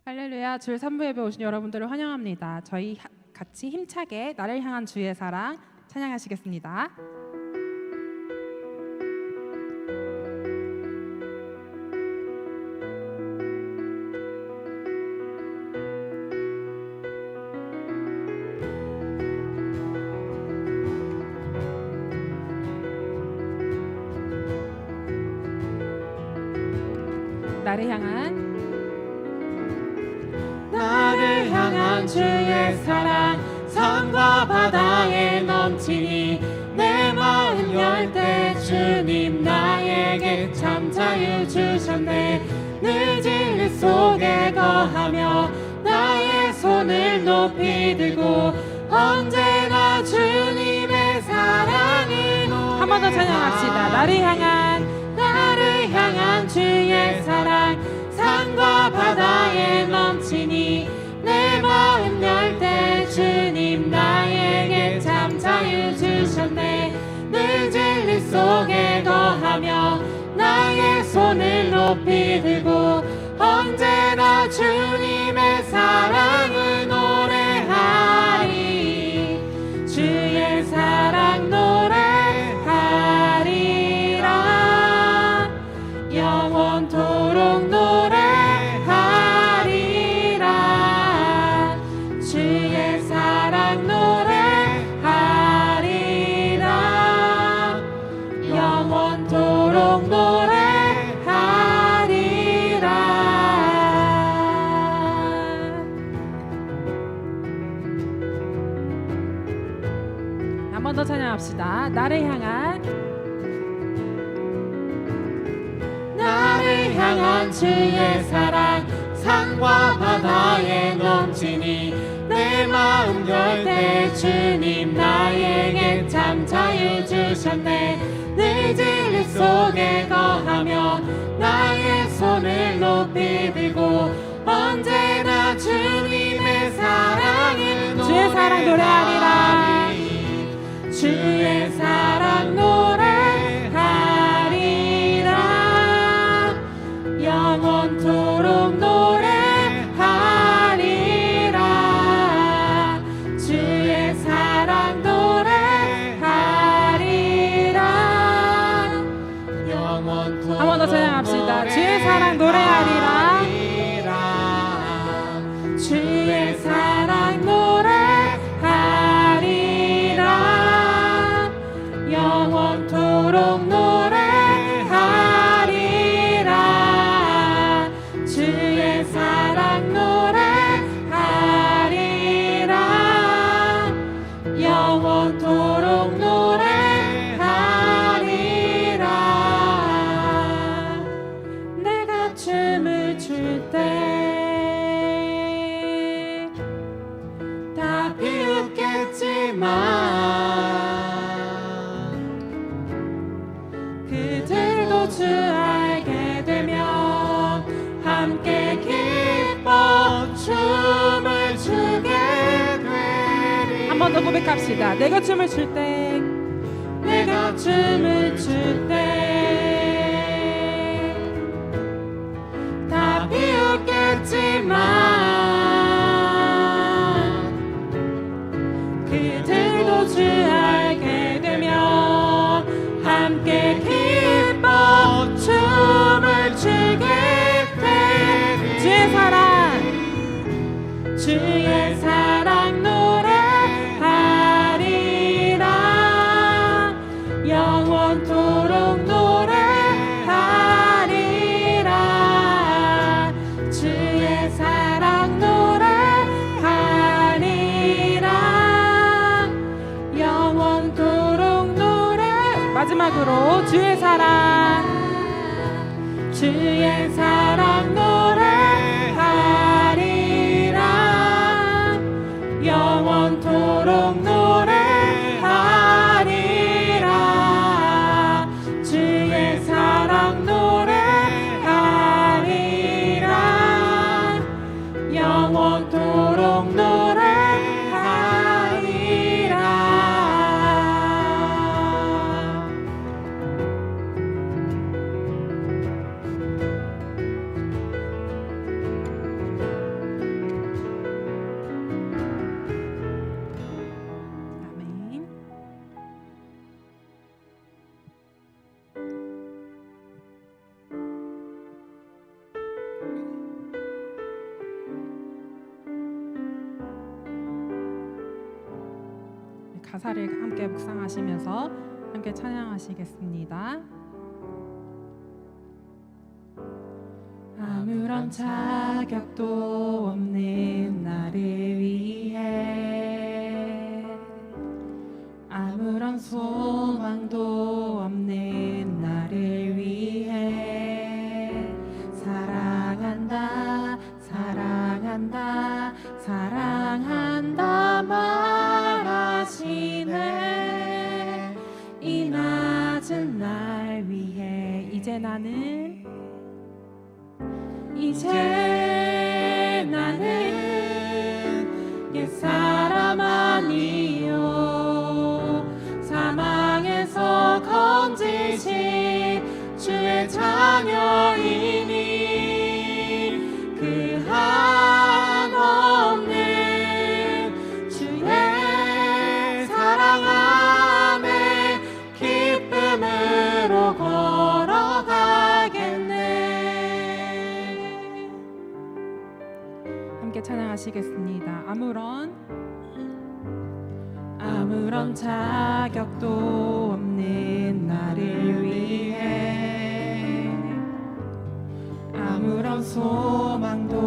할렐루야. 주일 3부 예배 오신 여러분들을 환영합니다. 저희 같이 힘차게 나를 향한 주의 사랑 찬양하시겠습니다. 나를 향한 주의 사랑 산과 바다에 넘치니 내 마음 열 때 주님 나에게 참 자유 주셨네. 늘 진리 속에 거하며 나의 손을 높이 들고 언제나 주님의 사랑을 한 번 더 찬양합시다. 나를 향한 주의 사랑 산과 바다에 넘치니 내 마음 열 때 주님 나에게 참 자유 주셨네. 늘 진리 속에 거하며 나의 손을 높이 들고 언제나 주님의 사랑을 노래하리. 주의 사랑 노래하리라. 영원토록 노래하리라. 주의 사랑 노래하리라. 영원토록 노래하리라. 한 번 더 찬양합시다. 나를 향한 주의 사랑 산과 바다에 넘치니 내 마음 열 때 주님 나에게 참 자유 주셨네. 늘 진리 속에 거하며 나의 손을 높이 들고 언제나 주님의 사랑을 주의 사랑 노래하리라. 주의 사랑 노래하리라. 영원토록 노래하리라. 주의 사랑 노래하리라. 영원토록 한 번 더 찬양합시다. 주의 사랑 노래하리라. 주의 사랑 노래하리라. 영원토록 노래하리라. 주의 사랑 노래하리라. 영원토록 노래하리라. 내가 춤을 출 때 다 비웃겠지만 그들도 주 알게 되면 함께 기뻐 춤을 추게 되리. 한 번 더 고백합시다. 내가 춤을 출 때 내가 춤을 출 때 다 비웃겠지만 그들도 주 알게 되면 함께 기뻐 춤을 추게 되리. 주의 사랑 노래하리라. 영원토록 노래하리라. 주의 사랑 노래하리라. 영원토록 노래. 마지막으로 주의 사랑 노래하리라. 영원토록 노래하리라. 주의 사랑 노래하리라. 영원토록 노래하리라. 가사를 함께 묵상하시면서 함께 찬양하시겠습니다. 아무런 자격도 없는 나를 위해 아무런 소망도 없는 나를 위해 사랑한다 사랑한다 사랑한다 말하시네. 이 낮은 날 위해 이제 나는 옛사람 아니요 사망에서 건지신 주의 자녀이니 그 한없는 주의 사랑 안에 기쁨으로 걸어가겠네. 함께 찬양하시겠습니다. 아무런 자격도 없는 나를 위해 아무런 소망도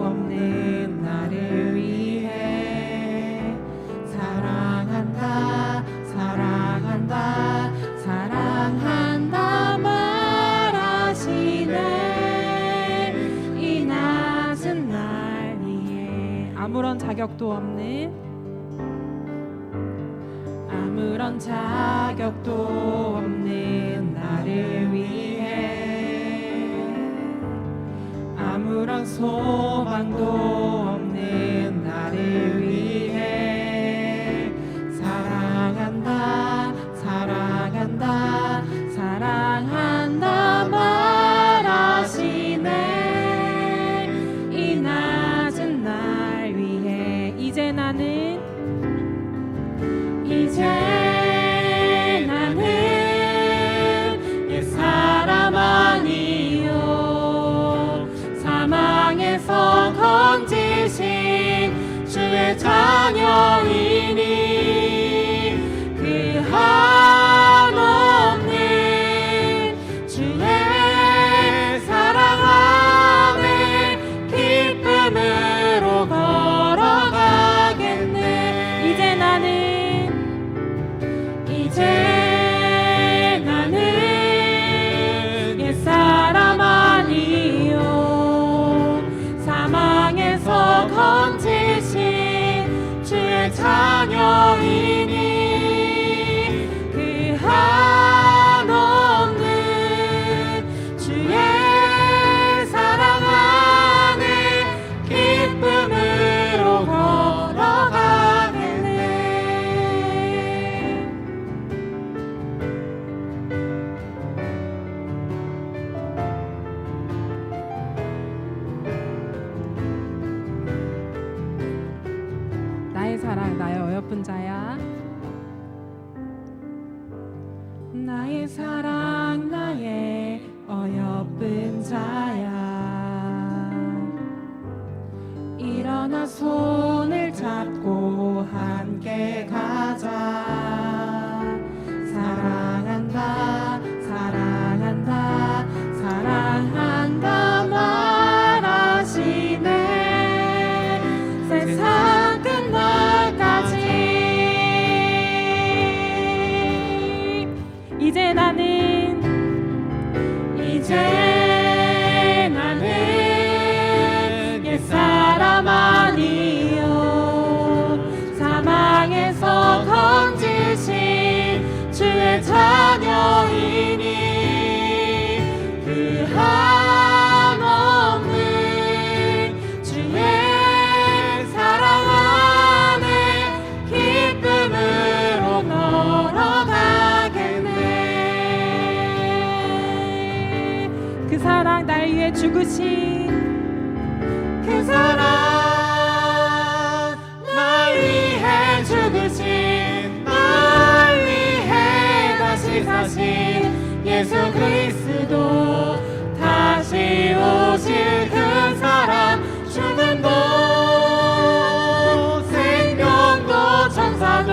없는 나를 위해 사랑한다 사랑한다 사랑한다 말하시네. 이 낮은 날 위해 아무런 자격도 없는 아무런 자격도 없는 나를 위해 아무런 소망도 없는 나를 위해 사랑한다 사랑한다 사랑한다 말하시네. 이 낮은 날 위해 이제 나는 옛사람 아니요 사망에서 건지신 주의 자녀이니 그 한없는 주의 사랑 안에 기쁨으로 걸어가겠네. 이제 나는 옛사람 아니요 사망에서 건지신 주의 자녀이니 그 한없는 주의 사랑 안에 기쁨으로 걸어가겠네. 나의 사랑 나의 어여쁜 자야 나의 사랑 나의 어여쁜 자야 일어나 손을 잡고 함께 가자. 사랑한다 사랑한다 사랑한다 말하시네. 세상 끝날까지 이제 나는 옛사람 아니요 사망에서 건지신 주의 자녀이니 그 한없는 주의 사랑 안에 기쁨으로 걸어가겠네. 그 사랑 날 위해 죽으신 그 사랑 날 위해 죽으신 날 위해 다시 사신 예수 그리스도 다시 오실 그 사랑 죽음도 생명도 천사도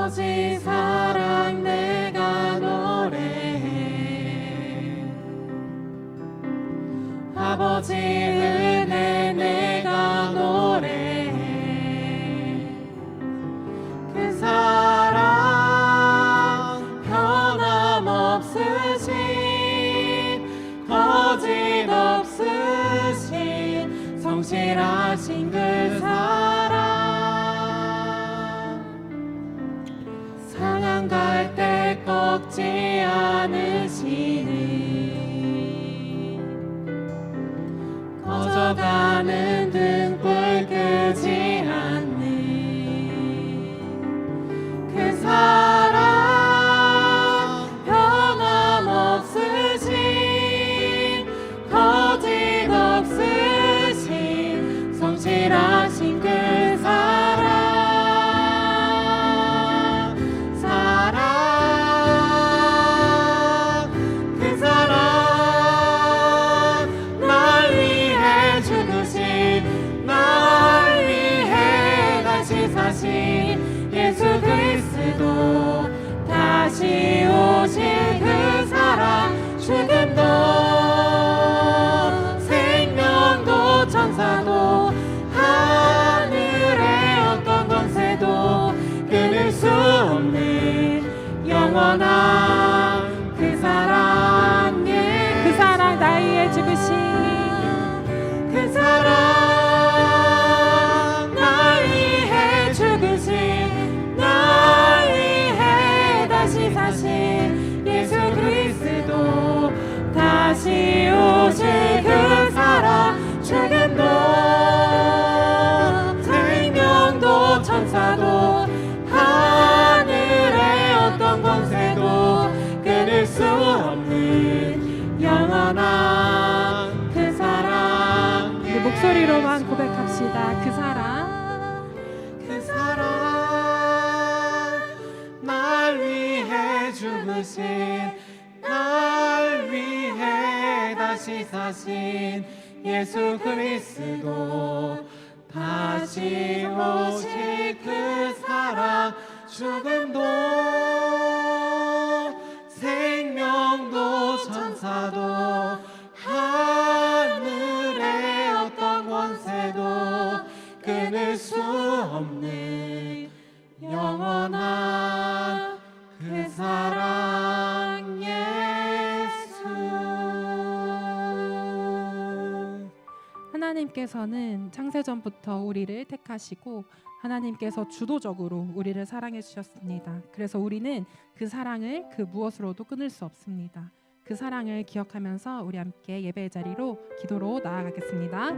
아버지 사랑 내가 노래해 아버지 은혜 내가 노래해 그 사랑 변함없으신 거짓 없으신 성실하신 그 사랑 상한 갈 때 꺾지 않으시는 꺼져가는 등불 끄지 않는 그 사랑 변함없으신 거짓 없으신 성실하신 그 사랑 그 사랑 날 위해 죽으신 날 위해 다시 사신 예수 그리스도 다시 오실 그 사랑 죽음도 생명도 천사도 하늘의 어떤 권세도 끊을 수 없는 영원한 그 사랑 그 사랑 날 위해 죽으신 그 사랑 날 위해 죽으신 날 위해 다시 사신 예수 그리스도 다시 오실 그 사랑 죽음도 생명도 천사도 하늘의 어떤 권세도 끊을 수 없는 영원한 그 사랑 우리 목소리로만 고백합시다. 그 사랑 그 사랑 날 위해 죽으신 날 위해 다시 사신 예수 그리스도 다시 오실 그 사랑 죽음도 생명도 천사도 하늘의 어떤 권세도 끊을 수 없는 영원한 그 사랑 예수. 하나님께서는 창세전부터 우리를 택하시고 하나님께서 주도적으로 우리를 사랑해 주셨습니다. 그래서 우리는 그 사랑을 그 무엇으로도 끊을 수 없습니다. 그 사랑을 기억하면서 우리 함께 예배의 자리로 기도로 나아가겠습니다.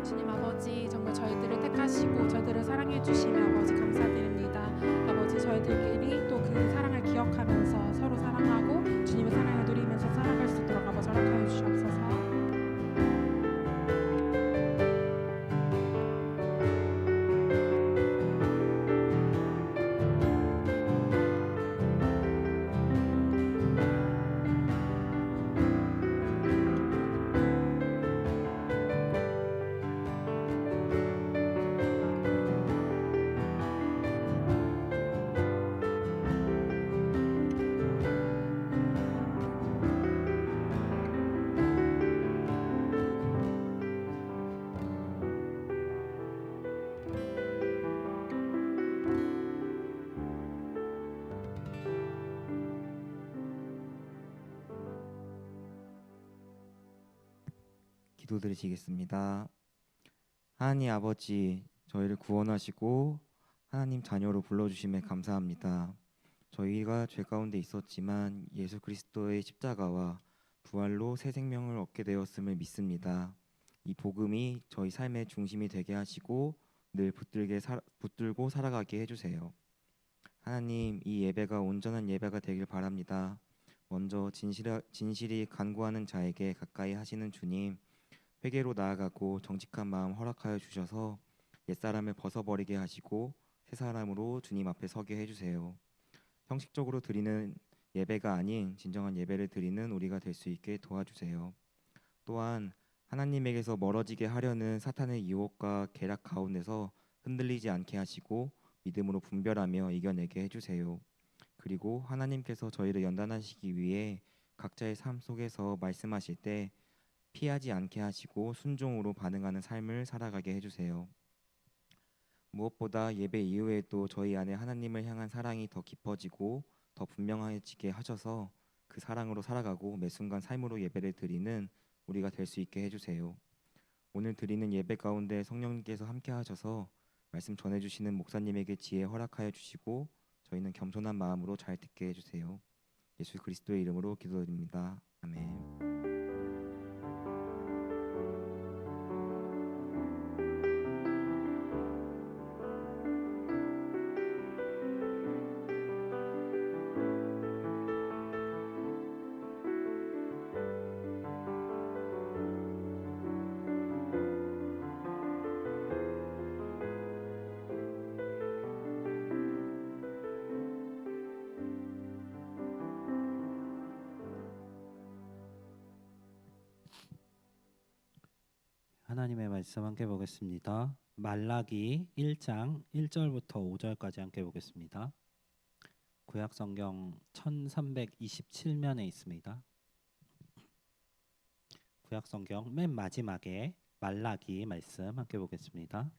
주님 아버지, 정말 저희들을 택하시고 저희들을 사랑해 주시며 아버지 감사드립니다. 아버지, 저희들끼리 또 그 사랑을 기억하면서 서로 사랑하고 주님의 사랑을 누리면서 살아갈 수 있도록 아버지 허락하여 주시옵소서. 기도드리시겠습니다. 하나님 아버지, 저희를 구원하시고 하나님 자녀로 불러주심에 감사합니다. 저희가 죄 가운데 있었지만 예수 그리스도의 십자가와 부활로 새 생명을 얻게 되었음을 믿습니다. 이 복음이 저희 삶의 중심이 되게 하시고 늘 붙들고 살아가게 해주세요. 하나님, 이 예배가 온전한 예배가 되길 바랍니다. 먼저 진실이 간구하는 자에게 가까이 하시는 주님, 회개로 나아가고 정직한 마음 허락하여 주셔서 옛사람을 벗어버리게 하시고 새 사람으로 주님 앞에 서게 해주세요. 형식적으로 드리는 예배가 아닌 진정한 예배를 드리는 우리가 될 수 있게 도와주세요. 또한 하나님에게서 멀어지게 하려는 사탄의 유혹과 계략 가운데서 흔들리지 않게 하시고 믿음으로 분별하며 이겨내게 해주세요. 그리고 하나님께서 저희를 연단하시기 위해 각자의 삶 속에서 말씀하실 때 피하지 않게 하시고 순종으로 반응하는 삶을 살아가게 해주세요. 무엇보다 예배 이후에도 저희 안에 하나님을 향한 사랑이 더 깊어지고 더 분명해지게 하셔서 그 사랑으로 살아가고 매 순간 삶으로 예배를 드리는 우리가 될 수 있게 해주세요. 오늘 드리는 예배 가운데 성령님께서 함께 하셔서 말씀 전해주시는 목사님에게 지혜 허락하여 주시고 저희는 겸손한 마음으로 잘 듣게 해주세요. 예수 그리스도의 이름으로 기도드립니다. 아멘. 하나님의 말씀 함께 보겠습니다. 말라기 1장 1절부터 5절까지 함께 보겠습니다. 구약 성경 1327면에 있습니다. 구약 성경 맨 마지막에 말라기 말씀 함께 보겠습니다.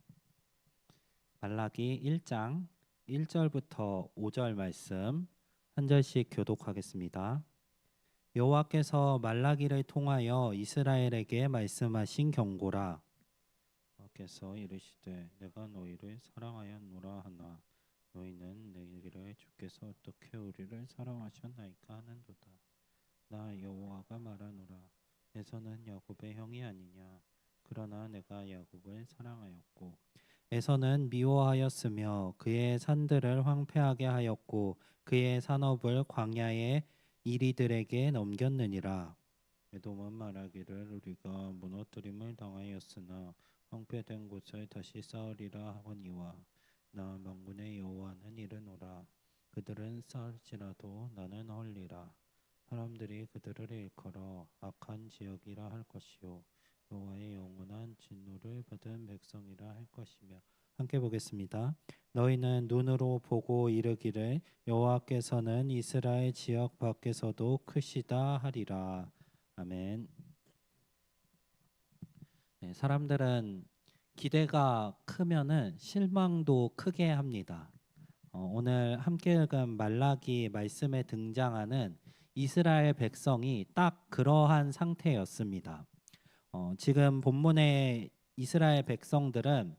말라기 1장 1절부터 5절 말씀 한 절씩 교독하겠습니다. 여호와께서 말라기를 통하여 이스라엘에게 말씀하신 경고라. 여호와께서 이르시되 내가 너희를 사랑하였노라 하나 너희는 내게 주께서 어떻게 우리를 사랑하셨나이까 하는도다. 나 여호와가 말하노라. 에서는 야곱의 형이 아니냐. 그러나 내가 야곱을 사랑하였고 에서는 미워하였으며 그의 산들을 황폐하게 하였고 그의 산업을 광야의 이리들에게 넘겼느니라. 에돔은 말하기를 우리가 무너뜨림을 당하였으나 황폐된 곳을 다시 쌓으리라 하거니와 나 만군의 여호와는 이르노라. 그들은 쌓을지라도 나는 헐리라. 사람들이 그들을 일컬어 악한 지역이라 할 것이요 여호와의 영원한 진노를 받은 백성이라 할 것이며. 함께 보겠습니다. 너희는 눈으로 보고 이르기를 여호와께서는 이스라엘 지역 밖에서도 크시다 하리라. 아멘. 네, 사람들은 기대가 크면은 실망도 크게 합니다. 오늘 함께 읽은 말라기 말씀에 등장하는 이스라엘 백성이 딱 그러한 상태였습니다. 지금 본문의 이스라엘 백성들은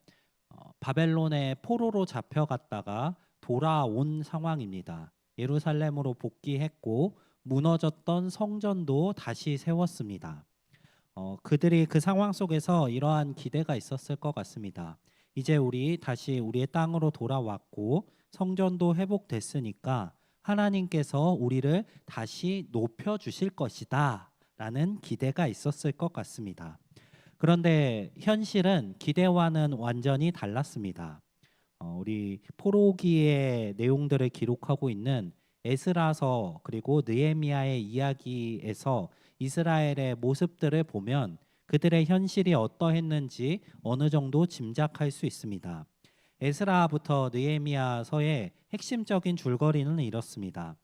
바벨론의 포로로 잡혀갔다가 돌아온 상황입니다. 예루살렘으로 복귀했고 무너졌던 성전도 다시 세웠습니다. 그들이 그 상황 속에서 이러한 기대가 있었을 것 같습니다. 이제 우리 다시 우리의 땅으로 돌아왔고 성전도 회복됐으니까 하나님께서 우리를 다시 높여주실 것이다 라는 기대가 있었을 것 같습니다. 그런데 현실은 기대와는 완전히 달랐습니다. 우리 포로기의 내용들을 기록하고 있는 에스라서 그리고 느헤미야의 이야기에서 이스라엘의 모습들을 보면 그들의 현실이 어떠했는지 어느 정도 짐작할 수 있습니다. 에스라부터 느헤미야서의 핵심적인 줄거리는 이렇습니다.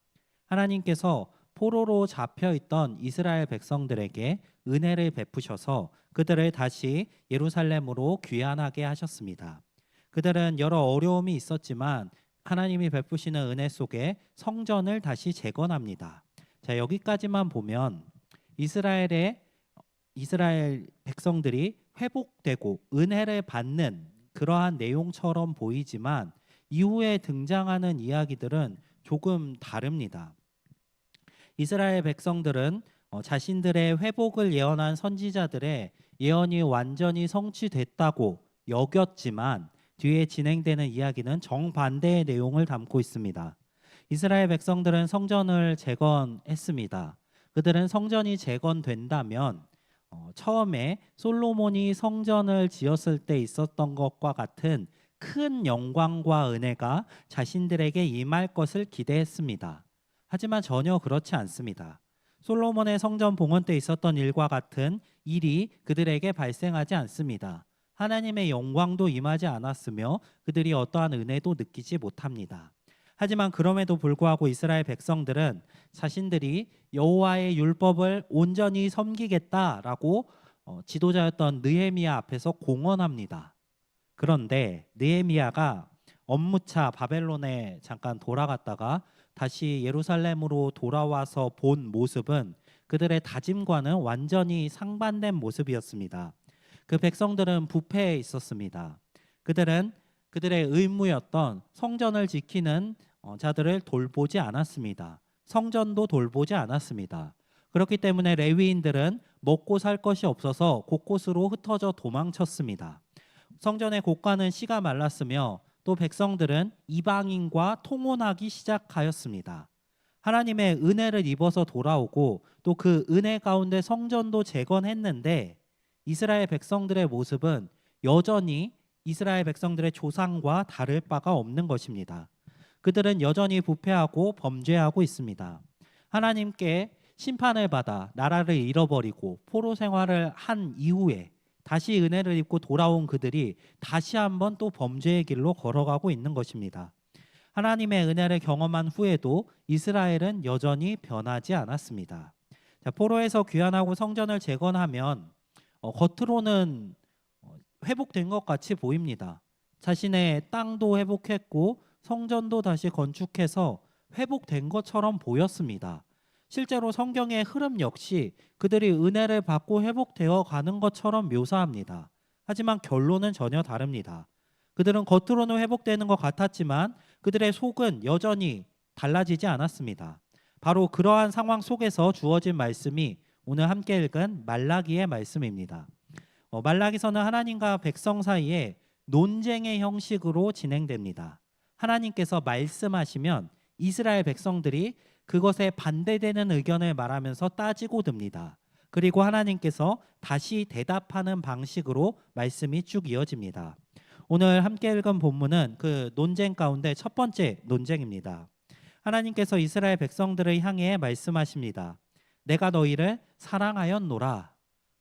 하나님께서 포로로 잡혀있던 이스라엘 백성들에게 은혜를 베푸셔서 그들을 다시 예루살렘으로 귀환하게 하셨습니다. 그들은 여러 어려움이 있었지만 하나님이 베푸시는 은혜 속에 성전을 다시 재건합니다. 자, 여기까지만 보면 이스라엘 백성들이 회복되고 은혜를 받는 그러한 내용처럼 보이지만 이후에 등장하는 이야기들은 조금 다릅니다. 이스라엘 백성들은 자신들의 회복을 예언한 선지자들의 예언이 완전히 성취됐다고 여겼지만 뒤에 진행되는 이야기는 정반대의 내용을 담고 있습니다. 이스라엘 백성들은 성전을 재건했습니다. 그들은 성전이 재건된다면 처음에 솔로몬이 성전을 지었을 때 있었던 것과 같은 큰 영광과 은혜가 자신들에게 임할 것을 기대했습니다. 하지만 전혀 그렇지 않습니다. 솔로몬의 성전 봉헌 때 있었던 일과 같은 일이 그들에게 발생하지 않습니다. 하나님의 영광도 임하지 않았으며 그들이 어떠한 은혜도 느끼지 못합니다. 하지만 그럼에도 불구하고 이스라엘 백성들은 자신들이 여호와의 율법을 온전히 섬기겠다라고 지도자였던 느헤미야 앞에서 공언합니다. 그런데 느헤미야가 업무차 바벨론에 잠깐 돌아갔다가 다시 예루살렘으로 돌아와서 본 모습은 그들의 다짐과는 완전히 상반된 모습이었습니다. 그 백성들은 부패해 있었습니다. 그들은 그들의 의무였던 성전을 지키는 자들을 돌보지 않았습니다. 성전도 돌보지 않았습니다. 그렇기 때문에 레위인들은 먹고 살 것이 없어서 곳곳으로 흩어져 도망쳤습니다. 성전의 곳간은 씨가 말랐으며 또 백성들은 이방인과 통혼하기 시작하였습니다. 하나님의 은혜를 입어서 돌아오고 또 그 은혜 가운데 성전도 재건했는데 이스라엘 백성들의 모습은 여전히 이스라엘 백성들의 조상과 다를 바가 없는 것입니다. 그들은 여전히 부패하고 범죄하고 있습니다. 하나님께 심판을 받아 나라를 잃어버리고 포로 생활을 한 이후에 다시 은혜를 입고 돌아온 그들이 다시 한번 또 범죄의 길로 걸어가고 있는 것입니다. 하나님의 은혜를 경험한 후에도 이스라엘은 여전히 변하지 않았습니다. 자, 포로에서 귀환하고 성전을 재건하면 겉으로는 회복된 것 같이 보입니다. 자신의 땅도 회복했고 성전도 다시 건축해서 회복된 것처럼 보였습니다. 실제로 성경의 흐름 역시 그들이 은혜를 받고 회복되어 가는 것처럼 묘사합니다. 하지만 결론은 전혀 다릅니다. 그들은 겉으로는 회복되는 것 같았지만 그들의 속은 여전히 달라지지 않았습니다. 바로 그러한 상황 속에서 주어진 말씀이 오늘 함께 읽은 말라기의 말씀입니다. 말라기서는 하나님과 백성 사이에 논쟁의 형식으로 진행됩니다. 하나님께서 말씀하시면 이스라엘 백성들이 그것에 반대되는 의견을 말하면서 따지고 듭니다. 그리고 하나님께서 다시 대답하는 방식으로 말씀이 쭉 이어집니다. 오늘 함께 읽은 본문은 그 논쟁 가운데 첫 번째 논쟁입니다. 하나님께서 이스라엘 백성들을 향해 말씀하십니다. 내가 너희를 사랑하였노라.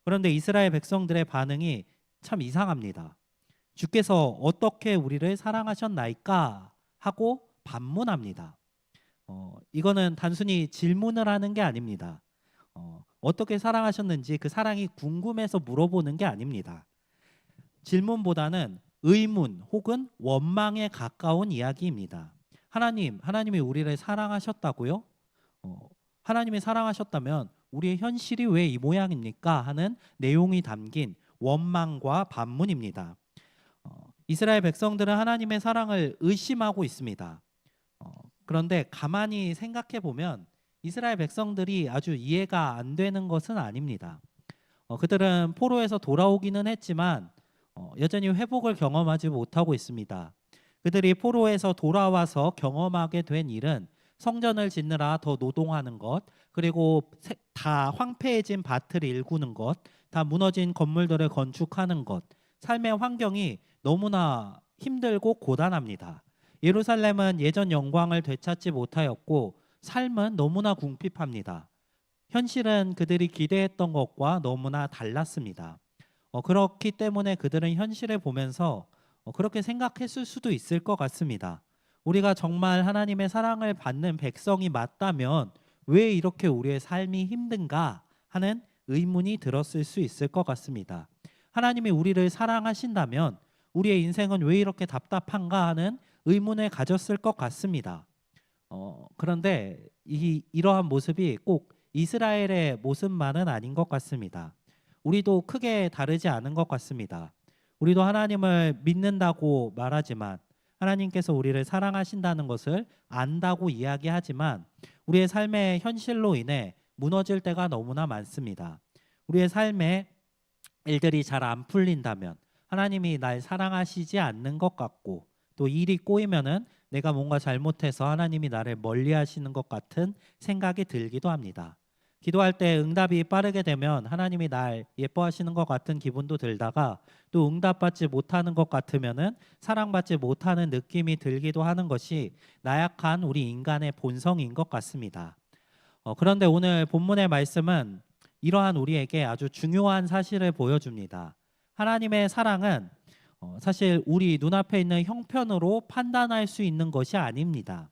그런데 이스라엘 백성들의 반응이 참 이상합니다. 주께서 어떻게 우리를 사랑하셨나이까 하고 반문합니다. 이거는 단순히 질문을 하는 게 아닙니다. 어떻게 사랑하셨는지 그 사랑이 궁금해서 물어보는 게 아닙니다. 질문보다는 의문 혹은 원망에 가까운 이야기입니다. 하나님이 우리를 사랑하셨다고요? 하나님이 사랑하셨다면 우리의 현실이 왜 이 모양입니까? 하는 내용이 담긴 원망과 반문입니다. 이스라엘 백성들은 하나님의 사랑을 의심하고 있습니다. 그런데 가만히 생각해 보면 이스라엘 백성들이 아주 이해가 안 되는 것은 아닙니다. 그들은 포로에서 돌아오기는 했지만 여전히 회복을 경험하지 못하고 있습니다. 그들이 포로에서 돌아와서 경험하게 된 일은 성전을 짓느라 더 노동하는 것, 그리고 다 황폐해진 밭을 일구는 것, 다 무너진 건물들을 건축하는 것, 삶의 환경이 너무나 힘들고 고단합니다. 예루살렘은 예전 영광을 되찾지 못하였고 삶은 너무나 궁핍합니다. 현실은 그들이 기대했던 것과 너무나 달랐습니다. 그렇기 때문에 그들은 현실을 보면서 그렇게 생각했을 수도 있을 것 같습니다. 우리가 정말 하나님의 사랑을 받는 백성이 맞다면 왜 이렇게 우리의 삶이 힘든가 하는 의문이 들었을 수 있을 것 같습니다. 하나님이 우리를 사랑하신다면 우리의 인생은 왜 이렇게 답답한가 하는 의문을 가졌을 것 같습니다. 그런데 이러한 모습이 꼭 이스라엘의 모습만은 아닌 것 같습니다. 우리도 크게 다르지 않은 것 같습니다. 우리도 하나님을 믿는다고 말하지만 하나님께서 우리를 사랑하신다는 것을 안다고 이야기하지만 우리의 삶의 현실로 인해 무너질 때가 너무나 많습니다. 우리의 삶에 일들이 잘 안 풀린다면 하나님이 날 사랑하시지 않는 것 같고 또 일이 꼬이면은 내가 뭔가 잘못해서 하나님이 나를 멀리하시는 것 같은 생각이 들기도 합니다. 기도할 때 응답이 빠르게 되면 하나님이 날 예뻐하시는 것 같은 기분도 들다가 또 응답받지 못하는 것 같으면은 사랑받지 못하는 느낌이 들기도 하는 것이 나약한 우리 인간의 본성인 것 같습니다. 그런데 오늘 본문의 말씀은 이러한 우리에게 아주 중요한 사실을 보여줍니다. 하나님의 사랑은 사실 우리 눈앞에 있는 형편으로 판단할 수 있는 것이 아닙니다.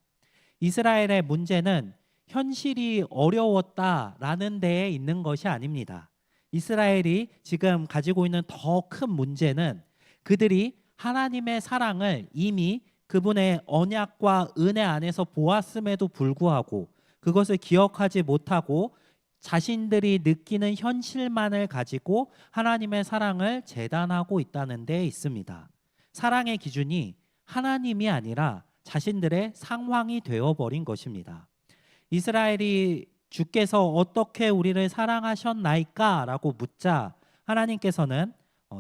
이스라엘의 문제는 현실이 어려웠다라는 데에 있는 것이 아닙니다. 이스라엘이 지금 가지고 있는 더 큰 문제는 그들이 하나님의 사랑을 이미 그분의 언약과 은혜 안에서 보았음에도 불구하고 그것을 기억하지 못하고 자신들이 느끼는 현실만을 가지고 하나님의 사랑을 재단하고 있다는 데 있습니다. 사랑의 기준이 하나님이 아니라 자신들의 상황이 되어버린 것입니다. 이스라엘이 주께서 어떻게 우리를 사랑하셨나이까? 라고 묻자 하나님께서는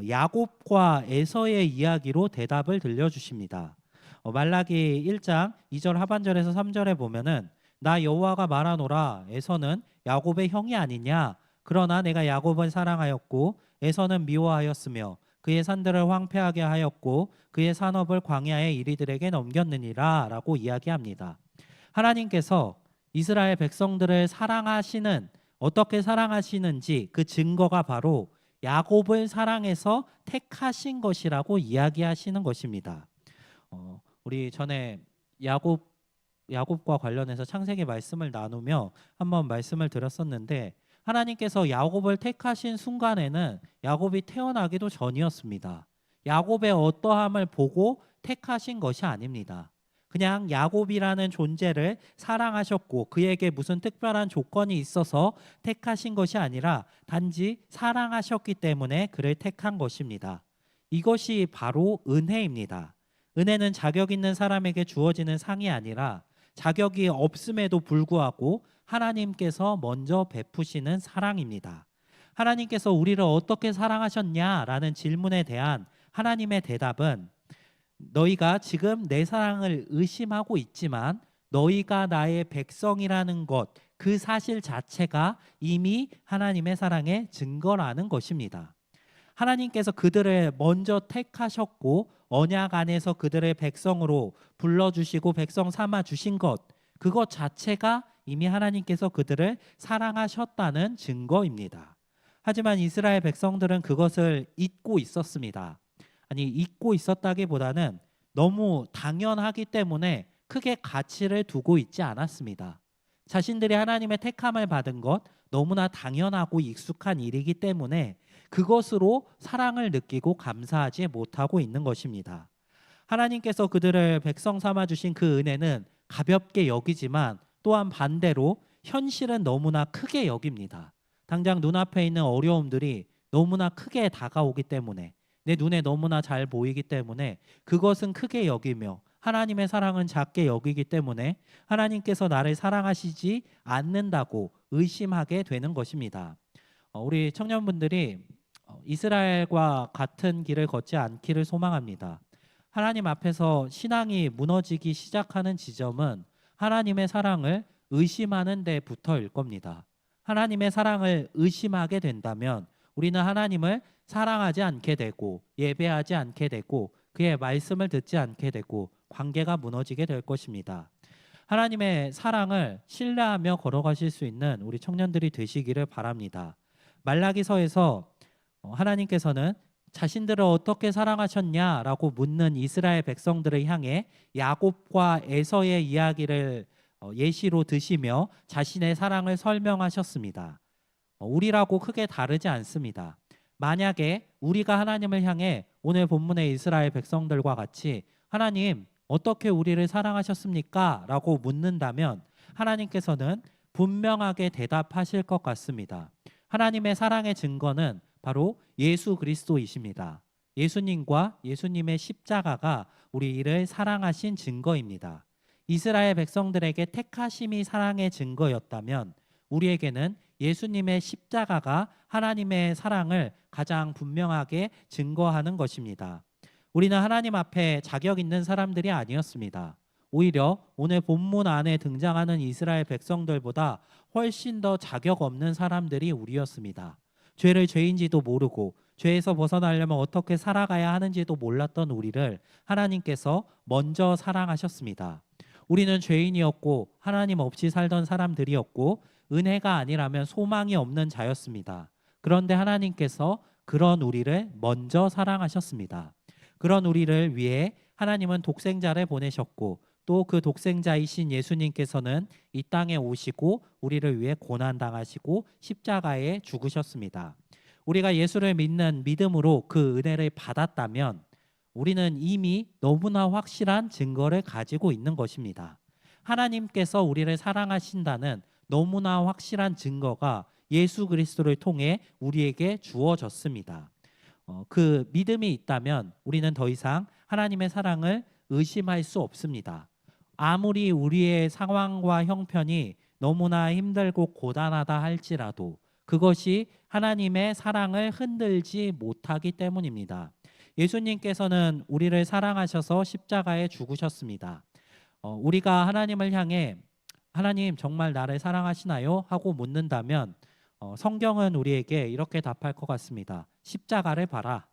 야곱과 에서의 이야기로 대답을 들려주십니다. 말라기 1장 2절 하반절에서 3절에 보면은 나 여호와가 말하노라 에서는 야곱의 형이 아니냐 그러나 내가 야곱을 사랑하였고 에서는 미워하였으며 그의 산들을 황폐하게 하였고 그의 산업을 광야의 이리들에게 넘겼느니라 라고 이야기합니다. 하나님께서 이스라엘 백성들을 사랑하시는 어떻게 사랑하시는지 그 증거가 바로 야곱을 사랑해서 택하신 것이라고 이야기하시는 것입니다. 우리 전에 야곱과 관련해서 창세기 말씀을 나누며 한번 말씀을 드렸었는데 하나님께서 야곱을 택하신 순간에는 야곱이 태어나기도 전이었습니다. 야곱의 어떠함을 보고 택하신 것이 아닙니다. 그냥 야곱이라는 존재를 사랑하셨고 그에게 무슨 특별한 조건이 있어서 택하신 것이 아니라 단지 사랑하셨기 때문에 그를 택한 것입니다. 이것이 바로 은혜입니다. 은혜는 자격 있는 사람에게 주어지는 상이 아니라 자격이 없음에도 불구하고 하나님께서 먼저 베푸시는 사랑입니다. 하나님께서 우리를 어떻게 사랑하셨냐라는 질문에 대한 하나님의 대답은 너희가 지금 내 사랑을 의심하고 있지만 너희가 나의 백성이라는 것, 그 사실 자체가 이미 하나님의 사랑의 증거라는 것입니다. 하나님께서 그들을 먼저 택하셨고 언약 안에서 그들의 백성으로 불러주시고 백성 삼아 주신 것, 그것 자체가 이미 하나님께서 그들을 사랑하셨다는 증거입니다. 하지만 이스라엘 백성들은 그것을 잊고 있었습니다. 아니, 잊고 있었다기보다는 너무 당연하기 때문에 크게 가치를 두고 있지 않았습니다. 자신들이 하나님의 택함을 받은 것, 너무나 당연하고 익숙한 일이기 때문에 그것으로 사랑을 느끼고 감사하지 못하고 있는 것입니다. 하나님께서 그들을 백성 삼아 주신 그 은혜는 가볍게 여기지만 또한 반대로 현실은 너무나 크게 여깁니다. 당장 눈앞에 있는 어려움들이 너무나 크게 다가오기 때문에 내 눈에 너무나 잘 보이기 때문에 그것은 크게 여기며 하나님의 사랑은 작게 여기기 때문에 하나님께서 나를 사랑하시지 않는다고 의심하게 되는 것입니다. 우리 청년분들이 이스라엘과 같은 길을 걷지 않기를 소망합니다. 하나님 앞에서 신앙이 무너지기 시작하는 지점은 하나님의 사랑을 의심하는 데부터일 겁니다. 하나님의 사랑을 의심하게 된다면 우리는 하나님을 사랑하지 않게 되고 예배하지 않게 되고 그의 말씀을 듣지 않게 되고 관계가 무너지게 될 것입니다. 하나님의 사랑을 신뢰하며 걸어가실 수 있는 우리 청년들이 되시기를 바랍니다. 말라기서에서 하나님께서는 자신들을 어떻게 사랑하셨냐라고 묻는 이스라엘 백성들을 향해 야곱과 에서의 이야기를 예시로 드시며 자신의 사랑을 설명하셨습니다. 우리라고 크게 다르지 않습니다. 만약에 우리가 하나님을 향해 오늘 본문의 이스라엘 백성들과 같이 하나님 어떻게 우리를 사랑하셨습니까? 라고 묻는다면 하나님께서는 분명하게 대답하실 것 같습니다. 하나님의 사랑의 증거는 바로 예수 그리스도이십니다. 예수님과 예수님의 십자가가 우리를 사랑하신 증거입니다. 이스라엘 백성들에게 택하심이 사랑의 증거였다면 우리에게는 예수님의 십자가가 하나님의 사랑을 가장 분명하게 증거하는 것입니다. 우리는 하나님 앞에 자격 있는 사람들이 아니었습니다. 오히려 오늘 본문 안에 등장하는 이스라엘 백성들보다 훨씬 더 자격 없는 사람들이 우리였습니다. 죄를 죄인지도 모르고 죄에서 벗어나려면 어떻게 살아가야 하는지도 몰랐던 우리를 하나님께서 먼저 사랑하셨습니다. 우리는 죄인이었고 하나님 없이 살던 사람들이었고 은혜가 아니라면 소망이 없는 자였습니다. 그런데 하나님께서 그런 우리를 먼저 사랑하셨습니다. 그런 우리를 위해 하나님은 독생자를 보내셨고 또 그 독생자이신 예수님께서는 이 땅에 오시고 우리를 위해 고난당하시고 십자가에 죽으셨습니다. 우리가 예수를 믿는 믿음으로 그 은혜를 받았다면 우리는 이미 너무나 확실한 증거를 가지고 있는 것입니다. 하나님께서 우리를 사랑하신다는 너무나 확실한 증거가 예수 그리스도를 통해 우리에게 주어졌습니다. 그 믿음이 있다면 우리는 더 이상 하나님의 사랑을 의심할 수 없습니다. 아무리 우리의 상황과 형편이 너무나 힘들고 고단하다 할지라도 그것이 하나님의 사랑을 흔들지 못하기 때문입니다. 예수님께서는 우리를 사랑하셔서 십자가에 죽으셨습니다. 우리가 하나님을 향해 하나님 정말 나를 사랑하시나요? 하고 묻는다면 성경은 우리에게 이렇게 답할 것 같습니다. 십자가를 봐라.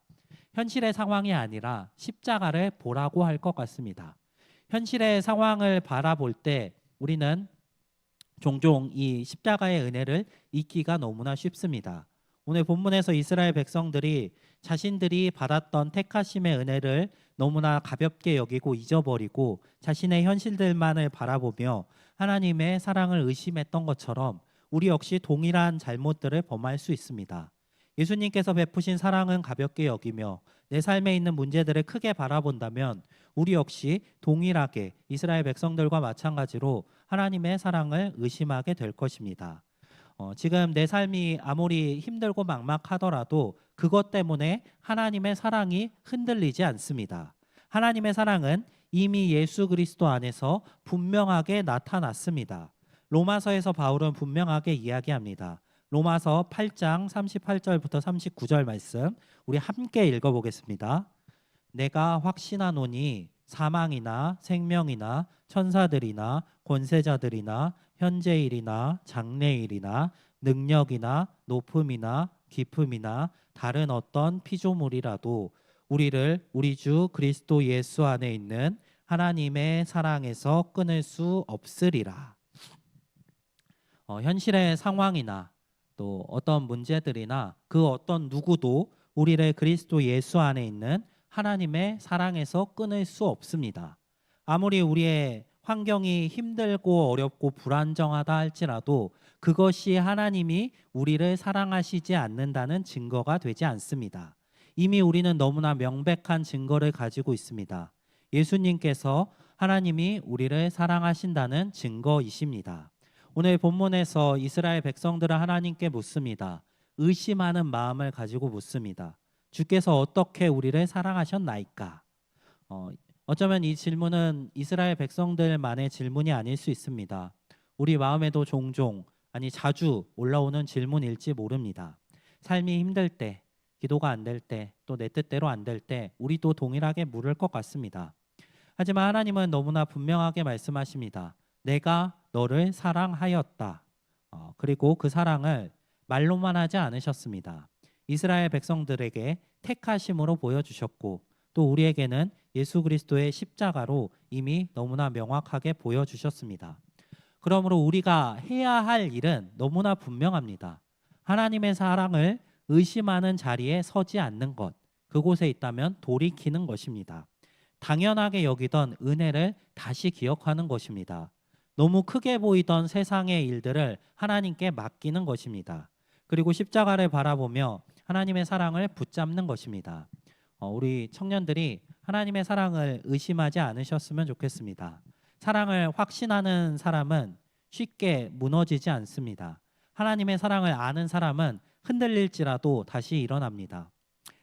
현실의 상황이 아니라 십자가를 보라고 할 것 같습니다. 현실의 상황을 바라볼 때 우리는 종종 이 십자가의 은혜를 잊기가 너무나 쉽습니다. 오늘 본문에서 이스라엘 백성들이 자신들이 받았던 택하심의 은혜를 너무나 가볍게 여기고 잊어버리고 자신의 현실들만을 바라보며 하나님의 사랑을 의심했던 것처럼 우리 역시 동일한 잘못들을 범할 수 있습니다. 예수님께서 베푸신 사랑은 가볍게 여기며 내 삶에 있는 문제들을 크게 바라본다면 우리 역시 동일하게 이스라엘 백성들과 마찬가지로 하나님의 사랑을 의심하게 될 것입니다. 지금 내 삶이 아무리 힘들고 막막하더라도 그것 때문에 하나님의 사랑이 흔들리지 않습니다. 하나님의 사랑은 이미 예수 그리스도 안에서 분명하게 나타났습니다. 로마서에서 바울은 분명하게 이야기합니다. 로마서 8장 38절부터 39절 말씀 우리 함께 읽어보겠습니다. 내가 확신하노니 사망이나 생명이나 천사들이나 권세자들이나 현재일이나 장래일이나 능력이나 높음이나 깊음이나 다른 어떤 피조물이라도 우리를 우리 주 그리스도 예수 안에 있는 하나님의 사랑에서 끊을 수 없으리라. 현실의 상황이나 또 어떤 문제들이나 그 어떤 누구도 우리를 그리스도 예수 안에 있는 하나님의 사랑에서 끊을 수 없습니다. 아무리 우리의 환경이 힘들고 어렵고 불안정하다 할지라도 그것이 하나님이 우리를 사랑하시지 않는다는 증거가 되지 않습니다. 이미 우리는 너무나 명백한 증거를 가지고 있습니다. 예수님께서 하나님이 우리를 사랑하신다는 증거이십니다. 오늘 본문에서 이스라엘 백성들은 하나님께 묻습니다. 의심하는 마음을 가지고 묻습니다. 주께서 어떻게 우리를 사랑하셨나이까? 어쩌면 이 질문은 이스라엘 백성들만의 질문이 아닐 수 있습니다. 우리 마음에도 종종 아니 자주 올라오는 질문일지 모릅니다. 삶이 힘들 때, 기도가 안 될 때, 또 내 뜻대로 안 될 때 우리도 동일하게 물을 것 같습니다. 하지만 하나님은 너무나 분명하게 말씀하십니다. 내가 너를 사랑하였다. 그리고 그 사랑을 말로만 하지 않으셨습니다. 이스라엘 백성들에게 택하심으로 보여주셨고 또 우리에게는 예수 그리스도의 십자가로 이미 너무나 명확하게 보여주셨습니다. 그러므로 우리가 해야 할 일은 너무나 분명합니다. 하나님의 사랑을 의심하는 자리에 서지 않는 것, 그곳에 있다면 돌이키는 것입니다. 당연하게 여기던 은혜를 다시 기억하는 것입니다. 너무 크게 보이던 세상의 일들을 하나님께 맡기는 것입니다. 그리고 십자가를 바라보며 하나님의 사랑을 붙잡는 것입니다. 우리 청년들이 하나님의 사랑을 의심하지 않으셨으면 좋겠습니다. 사랑을 확신하는 사람은 쉽게 무너지지 않습니다. 하나님의 사랑을 아는 사람은 흔들릴지라도 다시 일어납니다.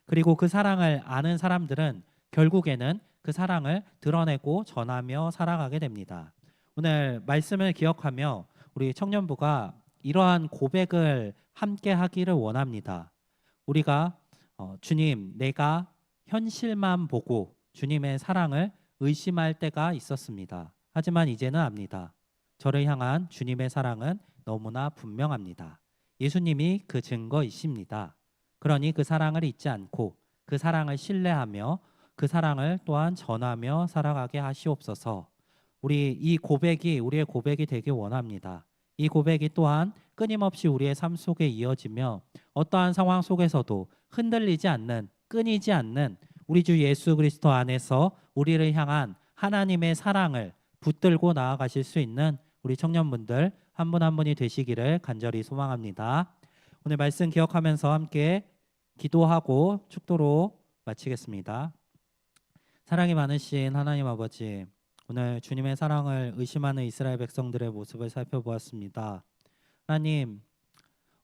그리고 그 사랑을 아는 사람들은 결국에는 그 사랑을 드러내고 전하며 살아가게 됩니다. 오늘 말씀을 기억하며 우리 청년부가 이러한 고백을 함께 하기를 원합니다. 우리가 주님, 내가 현실만 보고 주님의 사랑을 의심할 때가 있었습니다. 하지만 이제는 압니다. 저를 향한 주님의 사랑은 너무나 분명합니다. 예수님이 그 증거이십니다. 그러니 그 사랑을 잊지 않고 그 사랑을 신뢰하며 그 사랑을 또한 전하며 살아가게 하시옵소서. 우리의 고백이 되길 원합니다. 이 고백이 또한 끊임없이 우리의 삶 속에 이어지며 어떠한 상황 속에서도 흔들리지 않는, 끊이지 않는 우리 주 예수 그리스도 안에서 우리를 향한 하나님의 사랑을 붙들고 나아가실 수 있는 우리 청년분들 한 분 한 분이 되시기를 간절히 소망합니다. 오늘 말씀 기억하면서 함께 기도하고 축도로 마치겠습니다. 사랑이 많으신 하나님 아버지, 오늘 주님의 사랑을 의심하는 이스라엘 백성들의 모습을 살펴보았습니다. 하나님,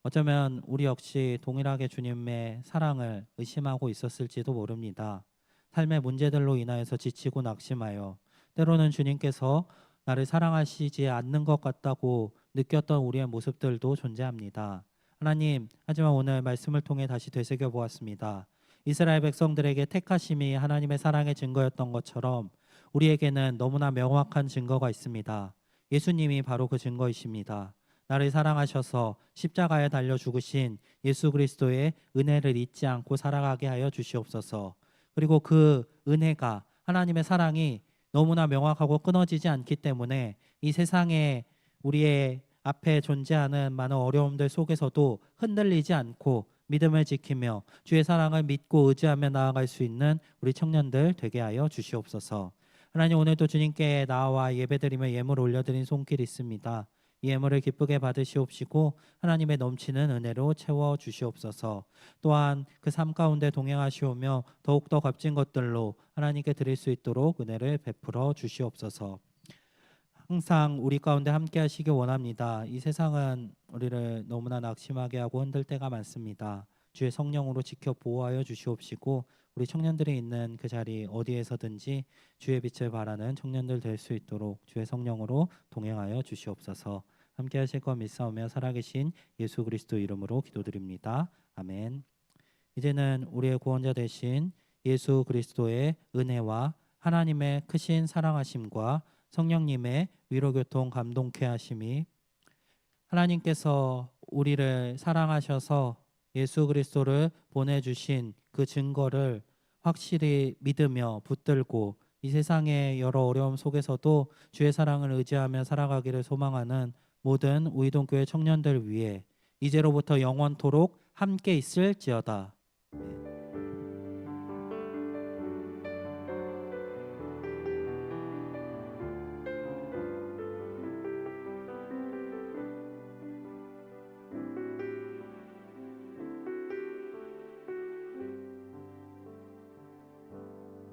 어쩌면 우리 역시 동일하게 주님의 사랑을 의심하고 있었을지도 모릅니다. 삶의 문제들로 인하여서 지치고 낙심하여 때로는 주님께서 나를 사랑하시지 않는 것 같다고 느꼈던 우리의 모습들도 존재합니다. 하나님, 하지만 오늘 말씀을 통해 다시 되새겨 보았습니다. 이스라엘 백성들에게 택하심이 하나님의 사랑의 증거였던 것처럼 우리에게는 너무나 명확한 증거가 있습니다. 예수님이 바로 그 증거이십니다. 나를 사랑하셔서 십자가에 달려 죽으신 예수 그리스도의 은혜를 잊지 않고 살아가게 하여 주시옵소서. 그리고 그 은혜가, 하나님의 사랑이 너무나 명확하고 끊어지지 않기 때문에 이 세상에 우리의 앞에 존재하는 많은 어려움들 속에서도 흔들리지 않고 믿음을 지키며 주의 사랑을 믿고 의지하며 나아갈 수 있는 우리 청년들 되게 하여 주시옵소서. 하나님, 오늘도 주님께 나와 예배드리며 예물 올려드린 손길 있습니다. 이 예물을 기쁘게 받으시옵시고 하나님의 넘치는 은혜로 채워 주시옵소서. 또한 그 삶 가운데 동행하시오며 더욱더 값진 것들로 하나님께 드릴 수 있도록 은혜를 베풀어 주시옵소서. 항상 우리 가운데 함께 하시기 원합니다. 이 세상은 우리를 너무나 낙심하게 하고 흔들 때가 많습니다. 주의 성령으로 지켜 보호하여 주시옵시고 우리 청년들이 있는 그 자리 어디에서든지 주의 빛을 발하는 청년들 될 수 있도록 주의 성령으로 동행하여 주시옵소서. 함께 하실 것 믿사오며 살아계신 예수 그리스도 이름으로 기도드립니다. 아멘. 이제는 우리의 구원자 되신 예수 그리스도의 은혜와 하나님의 크신 사랑하심과 성령님의 위로교통 감동케 하심이, 하나님께서 우리를 사랑하셔서 예수 그리스도를 보내주신 그 증거를 확실히 믿으며 붙들고 이 세상의 여러 어려움 속에서도 주의 사랑을 의지하며 살아가기를 소망하는 모든 우이동교회 청년들 위해 이제로부터 영원토록 함께 있을지어다.